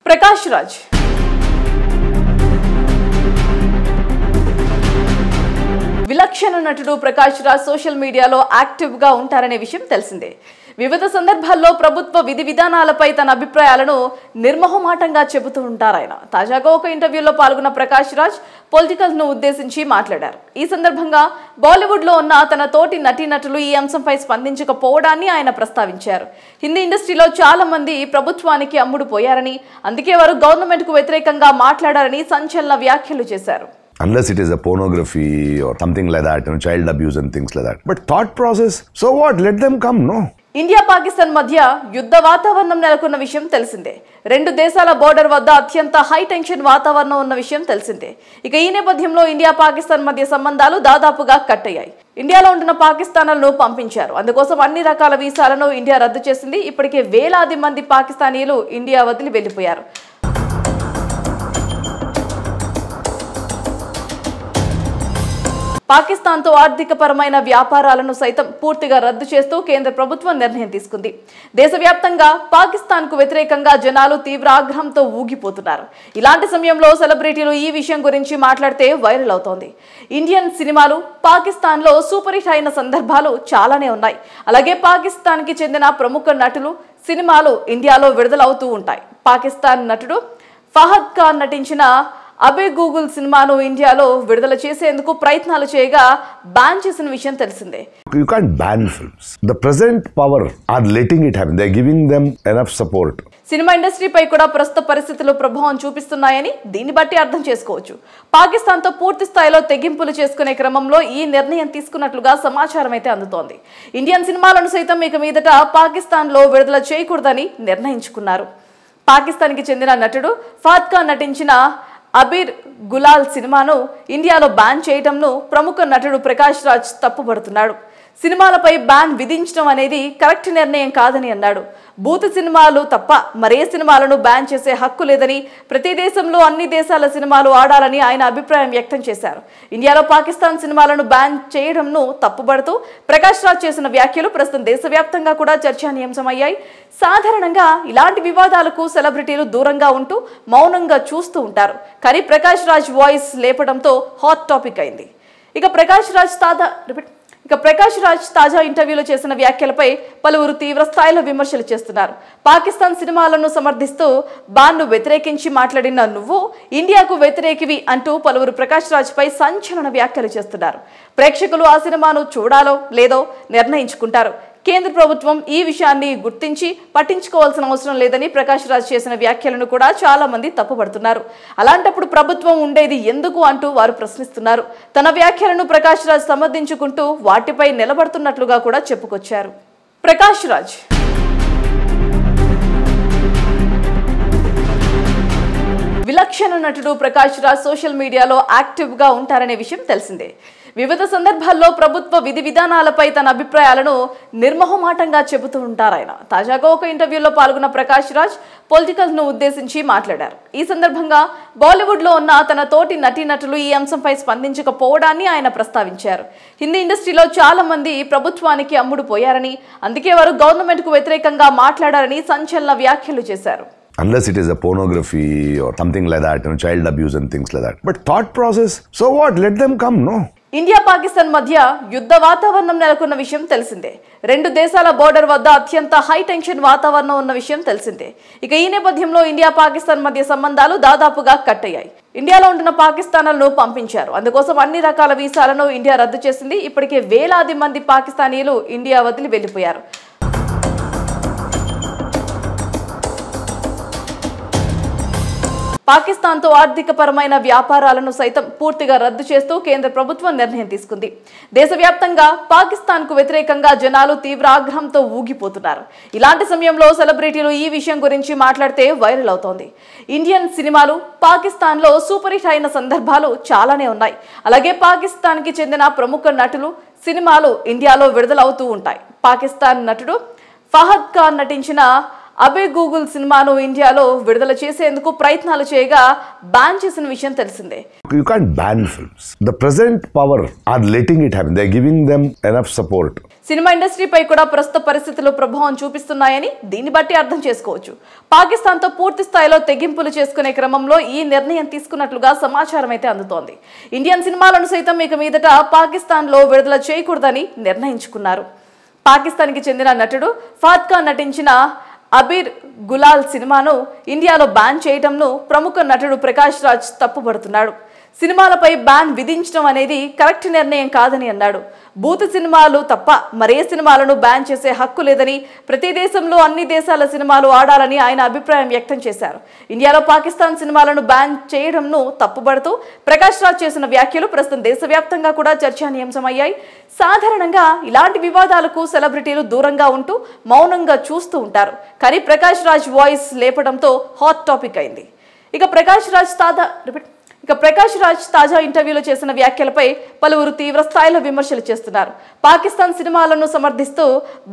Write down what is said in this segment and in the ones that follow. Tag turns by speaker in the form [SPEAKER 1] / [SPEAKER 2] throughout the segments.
[SPEAKER 1] ప్రకాష్ రాజ్ విలక్షణ నటుడు ప్రకాష్ రాజ్ సోషల్ మీడియాలో యాక్టివ్ గా ఉంటారనే విషయం తెలిసిందే. వివిధ సందర్భాల్లో ప్రభుత్వ విధి విధానాలపై తన అభిప్రాయాలను నిర్మోహమాటంగా చెబుతూ ఉంటారు. ఆయన తాజాగా ఒక ఇంటర్వ్యూలో పాల్గొన్న ప్రకాష్ రాజ్ పొలిటికల్స్ ను ఉద్దేశించి మాట్లాడారు. ఈ సందర్భంగా బాలీవుడ్ లో ఉన్న తన తోటి నటీనటులు ఈ అంశంపై స్పందించకపోవడాన్ని ఆయన ప్రస్తావించారు. హిందీ ఇండస్ట్రీలో చాలా మంది ప్రభుత్వానికి అమ్ముడు పోయారని, అందుకే వారు గవర్నమెంట్ కు వ్యతిరేకంగా మాట్లాడారని సంచలన వ్యాఖ్యలు చేశారు.
[SPEAKER 2] Unless it is a pornography or something like that, child abuse and things like that. But thought process, so what? Let them come, no?
[SPEAKER 1] India Pakistan మధ్య యుద్ధ వాతావరణం నెలకొన్న విషయం తెలిసిందే. రెండు దేశాల బోర్డర్ వద్ద అత్యంత హై టెన్షన్ వాతావరణం ఉన్న విషయం తెలిసిందే. ఇక ఈ నేపథ్యంలో ఇండియా పాకిస్తాన్ మధ్య సంబంధాలు దాదాపుగా కట్ అయ్యాయి. ఇండియాలో ఉంటున్న పాకిస్తాన్లను పంపించారు. అందుకోసం అన్ని రకాల వీసాలను ఇండియా రద్దు చేసింది. ఇప్పటికే వేలాది మంది పాకిస్తానీయులు ఇండియా వదిలి వెళ్లిపోయారు. పాకిస్తాన్తో ఆర్థికపరమైన వ్యాపారాలను సైతం పూర్తిగా రద్దు చేస్తూ కేంద్ర ప్రభుత్వం నిర్ణయం తీసుకుంది. దేశవ్యాప్తంగా పాకిస్తాన్కు వ్యతిరేకంగా జనాలు తీవ్ర ఆగ్రహంతో ఊగిపోతున్నారు. ఇలాంటి సమయంలో సెలబ్రిటీలు ఈ విషయం గురించి మాట్లాడితే వైరల్ అవుతోంది. ఇండియన్ సినిమాలు పాకిస్తాన్లో సూపర్ హిట్ అయిన సందర్భాలు చాలానే ఉన్నాయి. అలాగే పాకిస్తాన్కి చెందిన ప్రముఖ నటులు సినిమాలు ఇండియాలో విడుదలవుతూ ఉంటాయి. పాకిస్తాన్ నటుడు ఫహద్ ఖాన్ నటించిన అబే గూగుల్ సినిమాను ఇండియాలో విడుదల చేసేందుకు ప్రయత్నాలు చేయగా బ్యాన్ చేసిన విషయం తెలిసిందే.
[SPEAKER 2] You can't ban films. The present power are letting it happen. They're giving them enough support.
[SPEAKER 1] Cinema ఇండస్ట్రీపై కూడా ప్రస్తుత పరిస్థితులు ప్రభావం చూపిస్తున్నాయని దీన్ని బట్టి అర్థం చేసుకోవచ్చు. పాకిస్తాన్తో పూర్తి స్థాయిలో తెగింపులు చేసుకునే క్రమంలో ఈ నిర్ణయం తీసుకున్నట్లుగా సమాచారం అయితే అందుతోంది. ఇండియన్ సినిమాలను సైతం ఇక మీదట పాకిస్తాన్లో విడుదల చేయకూడదని నిర్ణయించుకున్నారు. పాకిస్తాన్కి చెందిన నటుడు ఫహద్ ఖాన్ నటించిన అబీర్ గులాల్ సినిమాను ఇండియాలో బ్యాన్ చేయడంను ప్రముఖ నటుడు ప్రకాష్ రాజ్ తప్పుపడుతున్నాడు. సినిమాలపై బ్యాన్ విధించడం అనేది కరెక్ట్ నిర్ణయం కాదని అన్నాడు. బూత్ సినిమాలు తప్ప మరే సినిమాలను బ్యాన్ చేసే హక్కు లేదని, ప్రతి దేశంలో అన్ని దేశాల సినిమాలు ఆడాలని ఆయన అభిప్రాయం వ్యక్తం చేశారు. ఇండియాలో పాకిస్తాన్ సినిమాలను బ్యాన్ చేయడంను తప్పుపడుతూ ప్రకాష్ రాజ్ చేసిన వ్యాఖ్యలు ప్రస్తుతం దేశవ్యాప్తంగా కూడా చర్చానీయాంశమయ్యాయి. సాధారణంగా ఇలాంటి వివాదాలకు సెలబ్రిటీలు దూరంగా ఉంటూ మౌనంగా చూస్తూ ఉంటారు. కానీ ప్రకాష్ రాజ్ వాయిస్ లేపడంతో హాట్ టాపిక్ అయింది. ఇక ప్రకాష్ రాజ్ తాజా ఇంటర్వ్యూలో చేసిన వ్యాఖ్యలపై పలువురు తీవ్ర స్థాయిలో విమర్శలు చేస్తున్నారు. పాకిస్తాన్ సినిమాలను సమర్థిస్తూ బాన్ను వ్యతిరేకించి మాట్లాడిన నువ్వు ఇండియాకు వ్యతిరేకివి అంటూ పలువురు ప్రకాష్ రాజ్ పై సంచలన వ్యాఖ్యలు చేస్తున్నారు. ప్రేక్షకులు ఆ సినిమాను చూడాలో లేదో నిర్ణయించుకుంటారు. కేంద్ర ప్రభుత్వం ఈ విషయాన్ని గుర్తించి పట్టించుకోవాల్సిన అవసరం లేదని ప్రకాష్ రాజ్ చేసిన వ్యాఖ్యలను కూడా చాలా మంది తప్పుపడుతున్నారు. అలాంటప్పుడు ప్రభుత్వం ఉండేది ఎందుకు అంటూ వారు ప్రశ్నిస్తున్నారు. తన వ్యాఖ్యలను ప్రకాష్ రాజ్ సమర్థించుకుంటూ వాటిపై నిలబడుతున్నట్లుగా కూడా చెప్పుకొచ్చారు. ప్రకాష్ రాజ్ విలక్షణ నటుడు ప్రకాష్ రాజ్ సోషల్ మీడియాలో యాక్టివ్ గా ఉంటారనే విషయం తెలిసిందే. వివిధ సందర్భాల్లో ప్రభుత్వ విధి విధానాలపై తన అభిప్రాయాలను నిర్మోహమాటంగా చెబుతూ ఉంటారు. ఆయన తాజాగా ఒక ఇంటర్వ్యూలో పాల్గొన్న ప్రకాష్ రాజ్ పొలిటికల్స్ ను ఉద్దేశించి మాట్లాడారు. ఈ సందర్భంగా బాలీవుడ్ లో ఉన్న తన తోటి నటీనటులు ఈ అంశంపై స్పందించకపోవడాన్ని ఆయన ప్రస్తావించారు. హిందీ ఇండస్ట్రీలో చాలా మంది ప్రభుత్వానికి అమ్ముడు పోయారని, అందుకే వారు గవర్నమెంట్ కు వ్యతిరేకంగా మాట్లాడారని సంచలన వ్యాఖ్యలు చేశారు.
[SPEAKER 2] Unless it is a pornography or something like that, child abuse and things like that. But thought process, so what? Let them come, no?
[SPEAKER 1] India Pakistan మధ్య యుద్ధ వాతావరణం నెలకొన్న విషయం తెలిసిందే. రెండు దేశాల బోర్డర్ వద్ద అత్యంత హై టెన్షన్ వాతావరణం ఉన్న విషయం తెలిసిందే. ఇక ఈ నేపథ్యంలో ఇండియా పాకిస్తాన్ మధ్య సంబంధాలు దాదాపుగా కట్ అయ్యాయి. ఇండియాలో ఉంటున్న పాకిస్తాన్లను పంపించారు. అందుకోసం అన్ని రకాల వీసాలను ఇండియా రద్దు చేసింది. ఇప్పటికే వేలాది మంది పాకిస్తానీయులు ఇండియా వదిలి వెళ్లిపోయారు. పాకిస్తాన్తో ఆర్థికపరమైన వ్యాపారాలను సైతం పూర్తిగా రద్దు చేస్తూ కేంద్ర ప్రభుత్వం నిర్ణయం తీసుకుంది. దేశవ్యాప్తంగా పాకిస్తాన్కు వ్యతిరేకంగా జనాలు తీవ్ర ఆగ్రహంతో ఊగిపోతున్నారు. ఇలాంటి సమయంలో సెలబ్రిటీలు ఈ విషయం గురించి మాట్లాడితే వైరల్ అవుతోంది. ఇండియన్ సినిమాలు పాకిస్తాన్లో సూపర్ హిట్ అయిన సందర్భాలు చాలానే ఉన్నాయి. అలాగే పాకిస్తాన్కి చెందిన ప్రముఖ నటులు సినిమాలు ఇండియాలో విడుదలవుతూ ఉంటాయి. పాకిస్తాన్ నటుడు ఫహద్ ఖాన్ నటించిన అబే గూగుల్ సినిమాను ఇండియాలో విడుదల చేసేందుకు ప్రయత్నాలు చేయగా బ్యాన్ చేసిన విషయం తెలిసిందే.
[SPEAKER 2] You can't ban films. The present power are letting it happen. They're giving them enough support.
[SPEAKER 1] Cinema ఇండస్ట్రీపై కూడా ప్రస్తుత పరిస్థితులు ప్రభావం చూపిస్తున్నాయని దీన్ని బట్టి అర్థం చేసుకోవచ్చు. పాకిస్తాన్తో పూర్తి స్థాయిలో తెగింపులు చేసుకునే క్రమంలో ఈ నిర్ణయం తీసుకున్నట్లుగా సమాచారం అయితే అందుతోంది. ఇండియన్ సినిమాలను సైతం ఇక మీదట పాకిస్తాన్లో విడుదల చేయకూడదని నిర్ణయించుకున్నారు. పాకిస్తాన్కి చెందిన నటుడు ఫహద్ ఖాన్ నటించిన అబీర్ గులాల్ సినిమాను ఇండియాలో బ్యాన్ చేయడంను ప్రముఖ నటుడు ప్రకాష్ రాజ్ తప్పుపడుతున్నాడు. సినిమాలపై బ్యాన్ విధించడం అనేది కరెక్ట్ నిర్ణయం కాదని అన్నాడు. బూత్ సినిమాలు తప్ప మరే సినిమాలను బ్యాన్ చేసే హక్కు లేదని, ప్రతి దేశంలో అన్ని దేశాల సినిమాలు ఆడాలని ఆయన అభిప్రాయం వ్యక్తం చేశారు. ఇండియాలో పాకిస్తాన్ సినిమాలను బ్యాన్ చేయడంను తప్పుపడుతూ ప్రకాష్ రాజ్ చేసిన వ్యాఖ్యలు ప్రస్తుతం దేశవ్యాప్తంగా కూడా చర్చానీయాంశమయ్యాయి. సాధారణంగా ఇలాంటి వివాదాలకు సెలబ్రిటీలు దూరంగా ఉంటూ మౌనంగా చూస్తూ ఉంటారు. కానీ ప్రకాష్ రాజ్ వాయిస్ లేపడంతో హాట్ టాపిక్ అయింది. ఇక ప్రకాష్ రాజ్ తాజా ఇంటర్వ్యూలో చేసిన వ్యాఖ్యలపై పలువురు తీవ్ర స్థాయిలో విమర్శలు చేస్తున్నారు. పాకిస్తాన్ సినిమాలను సమర్థిస్తూ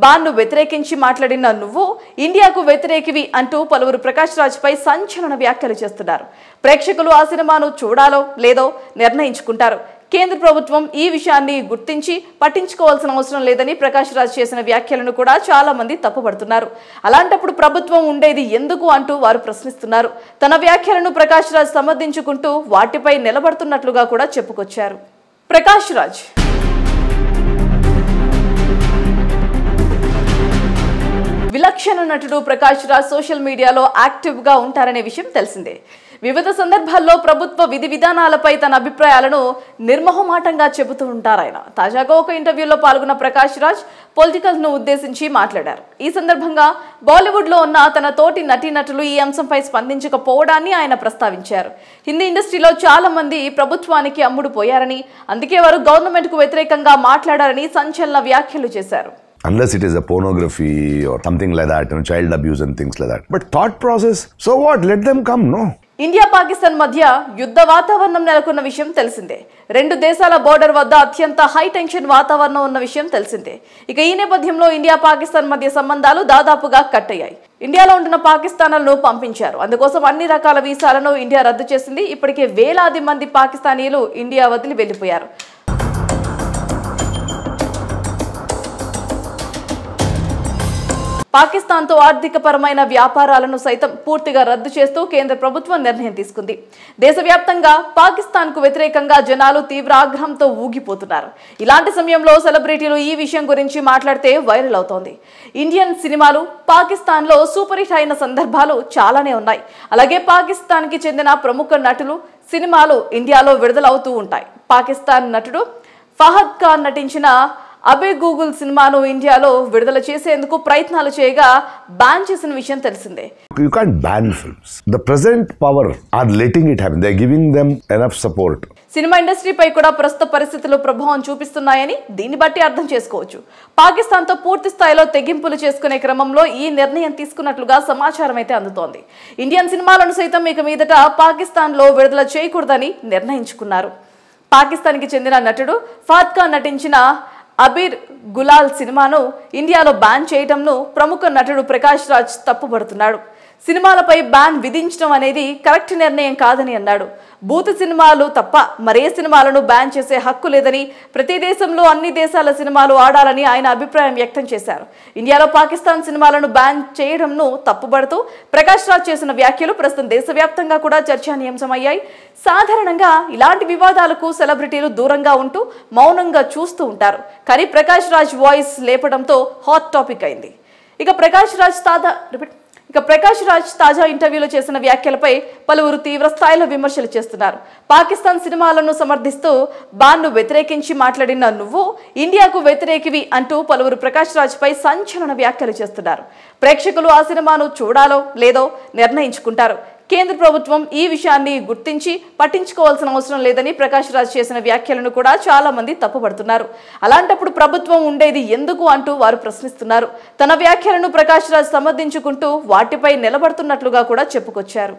[SPEAKER 1] బాన్ను వ్యతిరేకించి మాట్లాడిన నువ్వు ఇండియాకు వ్యతిరేకివి అంటూ పలువురు ప్రకాష్ రాజ్ పై సంచలన వ్యాఖ్యలు చేస్తున్నారు. ప్రేక్షకులు ఆ సినిమాను చూడాలో లేదో నిర్ణయించుకుంటారు. కేంద్ర ప్రభుత్వం ఈ విషయాన్ని గుర్తించి పట్టించుకోవాల్సిన అవసరం లేదని ప్రకాష్ రాజ్ చేసిన వ్యాఖ్యలను కూడా చాలా మంది తప్పుపడుతున్నారు. అలాంటప్పుడు ప్రభుత్వం ఉండేది ఎందుకు అంటూ వారు ప్రశ్నిస్తున్నారు. తన వ్యాఖ్యలను ప్రకాష్ రాజ్ సమర్థించుకుంటూ వాటిపై నిలబడుతున్నట్లుగా కూడా చెప్పుకొచ్చారు. ప్రకాష్ రాజ్ విలక్షణ నటుడు ప్రకాష్ రాజ్ సోషల్ మీడియాలో యాక్టివ్ గా ఉంటారనే విషయం తెలిసిందే. వివిధ సందర్భాల్లో ప్రభుత్వ విధి విధానాలపై తన అభిప్రాయాలను నిర్మోహమాటంగా చెబుతూ ఉంటారాయన. తాజాగా ఒక ఇంటర్వ్యూలో పాల్గొన్న ప్రకాష్ రాజ్ పొలిటికల్ ను ఉద్దేశించి మాట్లాడారు. ఈ సందర్భంగా బాలీవుడ్ లో ఉన్న తన తోటి నటీనటులు ఈ అంశంపై స్పందించకపోవడాన్ని ఆయన ప్రస్తావించారు. హిందీ ఇండస్ట్రీలో చాలా మంది ప్రభుత్వానికి అమ్ముడు పోయారని, అందుకే వారు గవర్నమెంట్ కు వ్యతిరేకంగా మాట్లాడారని సంచలన వ్యాఖ్యలు చేశారు.
[SPEAKER 2] Unless it is a pornography or something like that, child abuse and things like that. But thought process, so what? Let them come, no?
[SPEAKER 1] India Pakistan మధ్య యుద్ధ వాతావరణం నెలకొన్న విషయం తెలిసిందే. రెండు దేశాల బోర్డర్ వద్ద అత్యంత హై టెన్షన్ వాతావరణం ఉన్న విషయం తెలిసిందే. ఇక ఈ నేపథ్యంలో ఇండియా పాకిస్తాన్ మధ్య సంబంధాలు దాదాపుగా కట్ అయ్యాయి. ఇండియాలో ఉంటున్న పాకిస్తాన్లను పంపించారు. అందుకోసం అన్ని రకాల వీసాలను ఇండియా రద్దు చేసింది. ఇప్పటికే వేలాది మంది పాకిస్తానీయులు ఇండియా వదిలి వెళ్లిపోయారు. పాకిస్తాన్తో ఆర్థికపరమైన వ్యాపారాలను సైతం పూర్తిగా రద్దు చేస్తూ కేంద్ర ప్రభుత్వం నిర్ణయం తీసుకుంది. దేశవ్యాప్తంగా పాకిస్తాన్కు వ్యతిరేకంగా జనాలు తీవ్ర ఆగ్రహంతో ఊగిపోతున్నారు. ఇలాంటి సమయంలో సెలబ్రిటీలు ఈ విషయం గురించి మాట్లాడితే వైరల్ అవుతోంది. ఇండియన్ సినిమాలు పాకిస్తాన్లో సూపర్ హిట్ అయిన సందర్భాలు చాలానే ఉన్నాయి. అలాగే పాకిస్తాన్కి చెందిన ప్రముఖ నటులు సినిమాలు ఇండియాలో విడుదలవుతూ ఉంటాయి. పాకిస్తాన్ నటుడు ఫహద్ ఖాన్ నటించిన అబే గూగుల్ సినిమాను ఇండియాలో విడుదల చేసేందుకు ప్రయత్నాలు చేయగా బ్యాన్ చేసిన విషయం తెలిసిందే.
[SPEAKER 2] You can't ban films. The present power are letting it happen. They're giving them enough support.
[SPEAKER 1] Cinema ఇండస్ట్రీపై కూడా ప్రస్తుత పరిస్థితులు ప్రభావం చూపిస్తున్నాయని దీన్ని బట్టి అర్థం చేసుకోవచ్చు. పాకిస్తాన్తో పూర్తి స్థాయిలో తెగింపులు చేసుకునే క్రమంలో ఈ నిర్ణయం తీసుకున్నట్లుగా సమాచారం అయితే అందుతోంది. ఇండియన్ సినిమాలను సైతం ఇక మీదట పాకిస్తాన్లో విడుదల చేయకూడదని నిర్ణయించుకున్నారు. పాకిస్తాన్కి చెందిన నటుడు ఫహద్ ఖాన్ నటించిన అబీర్ గులాల్ సినిమాను ఇండియాలో బ్యాన్ చేయడంను ప్రముఖ నటుడు ప్రకాష్ రాజ్ తప్పుపడుతున్నాడు. సినిమాలపై బ్యాన్ విధించడం అనేది కరెక్ట్ నిర్ణయం కాదని అన్నాడు. బూత్ సినిమాలు తప్ప మరే సినిమాలను బ్యాన్ చేసే హక్కు లేదని, ప్రతి దేశంలో అన్ని దేశాల సినిమాలు ఆడాలని ఆయన అభిప్రాయం వ్యక్తం చేశారు. ఇండియాలో పాకిస్తాన్ సినిమాలను బ్యాన్ చేయడంను తప్పుపడుతూ ప్రకాష్ రాజ్ చేసిన వ్యాఖ్యలు ప్రస్తుతం దేశవ్యాప్తంగా కూడా చర్చానీయాంశమయ్యాయి. సాధారణంగా ఇలాంటి వివాదాలకు సెలబ్రిటీలు దూరంగా ఉంటూ మౌనంగా చూస్తూ ఉంటారు. కానీ ప్రకాష్ రాజ్ వాయిస్ లేపడంతో హాట్ టాపిక్ అయింది. ఇక ప్రకాష్ రాజ్ తాజా ఇంటర్వ్యూలో చేసిన వ్యాఖ్యలపై పలువురు తీవ్ర స్థాయిలో విమర్శలు చేస్తున్నారు. పాకిస్తాన్ సినిమాలను సమర్థిస్తూ బాన్ను వ్యతిరేకించి మాట్లాడిన నువ్వు ఇండియాకు వ్యతిరేకివి అంటూ పలువురు ప్రకాష్ రాజ్ పై సంచలన వ్యాఖ్యలు చేస్తున్నారు. ప్రేక్షకులు ఆ సినిమాను చూడాలో లేదో నిర్ణయించుకుంటారు. కేంద్ర ప్రభుత్వం ఈ విషయాన్ని గుర్తించి పట్టించుకోవాల్సిన అవసరం లేదని ప్రకాష్ రాజ్ చేసిన వ్యాఖ్యలను కూడా చాలా మంది తప్పుపడుతున్నారు. అలాంటప్పుడు ప్రభుత్వం ఉండేది ఎందుకు అంటూ వారు ప్రశ్నిస్తున్నారు. తన వ్యాఖ్యలను ప్రకాష్ రాజ్ సమర్థించుకుంటూ వాటిపై నిలబడుతున్నట్లుగా కూడా చెప్పుకొచ్చారు.